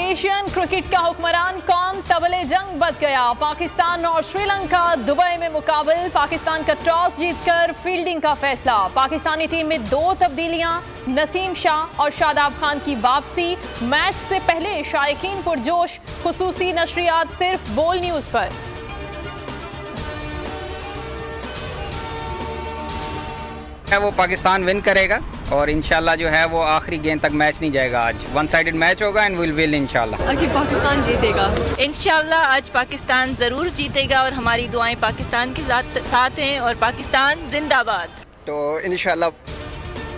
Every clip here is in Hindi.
एशियन क्रिकेट का हुक्मरान कौन, तबले जंग बच गया। पाकिस्तान और श्रीलंका दुबई में मुकाबल। पाकिस्तान का टॉस जीतकर फील्डिंग का फैसला। पाकिस्तानी टीम में 2 तब्दीलियां, नसीम शाह और शादाब खान की वापसी। मैच से पहले शायकीन पुरजोश। खुसूसी नशरियात सिर्फ बोल न्यूज पर। वो पाकिस्तान विन करेगा और इंशाल्लाह जो है वो आखिरी गेंद तक मैच नहीं जाएगा। आज 1 साइडेड मैच होगा एंड विल विन इंशाल्लाह। कि पाकिस्तान जीतेगा। इंशाल्लाह आज पाकिस्तान ज़रूर जीतेगा और हमारी दुआएं पाकिस्तान के साथ हैं और पाकिस्तान जिंदाबाद। तो इंशाल्लाह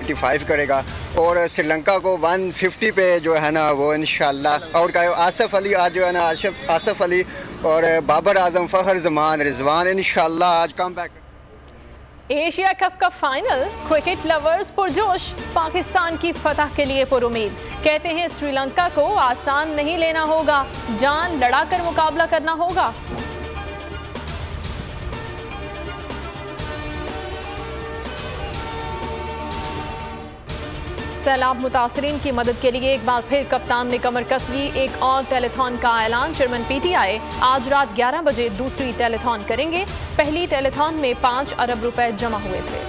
55 करेगा और श्रीलंका को 150 पे जो है ना वो इंशाल्लाह। और आसिफ अली आज जो है ना आसिफ अली और बाबर आजम, फ़खर जमान, रिजवान इंशाल्लाह आज कम बैक। एशिया कप का फाइनल, क्रिकेट लवर्स पुरजोश। पाकिस्तान की फतह के लिए पुरुमीद। कहते हैं श्रीलंका को आसान नहीं लेना होगा, जान लड़ाकर मुकाबला करना होगा। सैलाब मुतासरीन की मदद के लिए एक बार फिर कप्तान ने कमर कस ली। एक और टेलीथॉन का ऐलान। चेयरमैन पीटीआई आज रात 11 बजे दूसरी टेलीथॉन करेंगे। पहली टेलीथॉन में 5 अरब रुपए जमा हुए थे।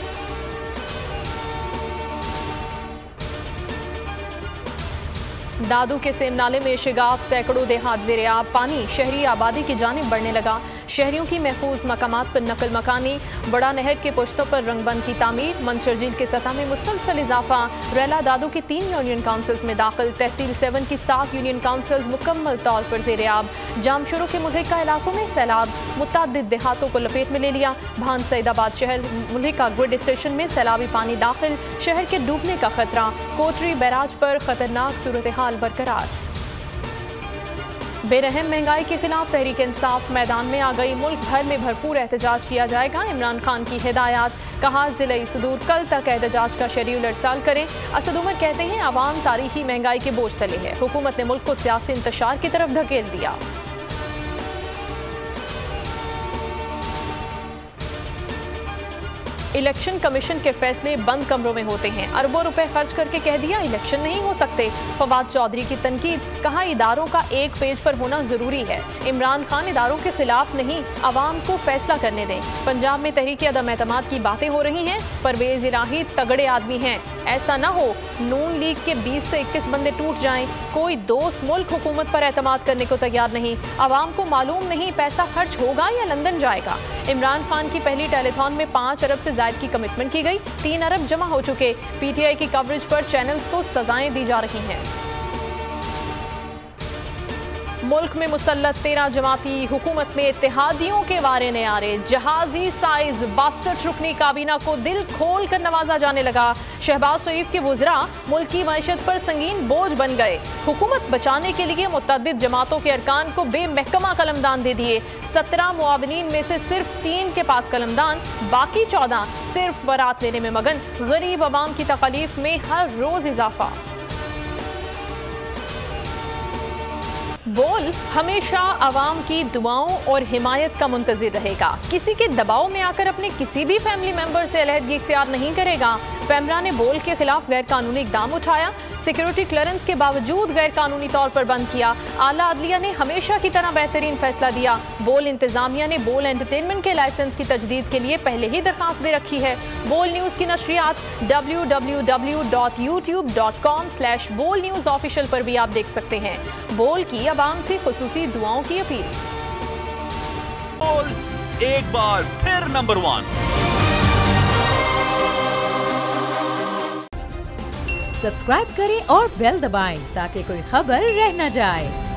दादू के सेमनाले में शिगाफ, सैकड़ों देहात ज़ेरे-आब। पानी शहरी आबादी की जानिब बढ़ने लगा। शहरियों की महफूज मकामात पर नकल मकानी। बड़ा नहर के पुश्तों पर रंगबंद की तामीर। मंचर झील के सतह में मुसलसल इजाफा। रेला दादू की 3 यूनियन काउंसिल्स में दाखिल। तहसील 7 की 7 यूनियन काउंसिल्स मुकम्मल तौर पर ज़ेरे-आब। जामशुरू के मुल्हिका इलाकों में सैलाब मुतअद्दिद देहातों को लपेट में ले लिया। भान सईदाबाद शहर मुल्हिका ग्रिड स्टेशन में सैलाबी पानी दाखिल। शहर के डूबने का खतरा। कोटरी बैराज पर खतरनाक सूरत हाल बरकरार। बेरहम महंगाई के खिलाफ तहरीक इंसाफ मैदान में आ गई। मुल्क भर में भरपूर एहतजाज किया जाएगा। इमरान खान की हिदायत। कहा ज़िले सदूर कल तक एहतजाज का शेड्यूल इरसाल करें। असद उमर कहते हैं आवाम तारीखी महंगाई के बोझ तले है। हुकूमत ने मुल्क को सियासी इंतशार की तरफ धकेल दिया। इलेक्शन कमीशन के फैसले बंद कमरों में होते हैं। अरबों रुपए खर्च करके कह दिया इलेक्शन नहीं हो सकते। फवाद चौधरी की तनकीद। कहा इदारों का एक पेज पर होना जरूरी है। इमरान खान इदारों के खिलाफ नहीं, आवाम को फैसला करने दें। पंजाब में तहरीक अदम एतमाद की बातें हो रही हैं। परवेज इलाही तगड़े आदमी हैं, ऐसा ना हो नून लीग के 20 से 21 बंदे टूट जाएं। कोई दोस्त मुल्क हुकूमत पर एतमाद करने को तैयार नहीं। आवाम को मालूम नहीं पैसा खर्च होगा या लंदन जाएगा। इमरान खान की पहली टेलीथॉन में 5 अरब से जायद की कमिटमेंट की गई। 3 अरब जमा हो चुके। पीटीआई की कवरेज पर चैनल्स को सजाएं दी जा रही हैं। मुल्क में मुसल्लत 13 जमाती हुकूमत में इत्तेहादियों के वारे ने आ रहे। जहाजी साइज 62 रुकनी काबीना को दिल खोल कर नवाजा जाने लगा। शहबाज शरीफ के वुज़रा मुल्क की मईशत पर संगीन बोझ बन गए। हुकूमत बचाने के लिए मुतअद्दिद जमातों के अरकान को बेमहकमा कलमदान दे दिए। 17 मुआविनीन में से सिर्फ 3 के पास कलमदान, बाकी 14 सिर्फ बारात लेने में मगन। गरीब आवाम की तकलीफ में हर रोज इजाफा। बोल हमेशा आवाम की दुआओं और हिमायत का मुंतज़िर रहेगा। किसी के दबाव में आकर अपने किसी भी फैमिली मेंबर से अलहदगी इख्तियार नहीं करेगा। पैमरा ने बोल के खिलाफ गैर कानूनी इकदाम उठाया। सिक्योरिटी क्लियरेंस के बावजूद गैर कानूनी तौर पर बंद किया। आला अदलिया ने हमेशा की तरह बेहतरीन फैसला दिया। बोल इंतजामिया ने बोल एंटरटेनमेंट के लाइसेंस की तजदीद के लिए पहले ही दरखास्त दे रखी है। बोल न्यूज़ की नशरियात www.youtube.com/bolnewsofficial पर भी आप देख सकते हैं। बोल की आवाम से खुसूसी दुआओं की अपील। बोल एक बार फिर नंबर 1। सब्सक्राइब करें और बेल दबाएं ताकि कोई खबर रह न जाए।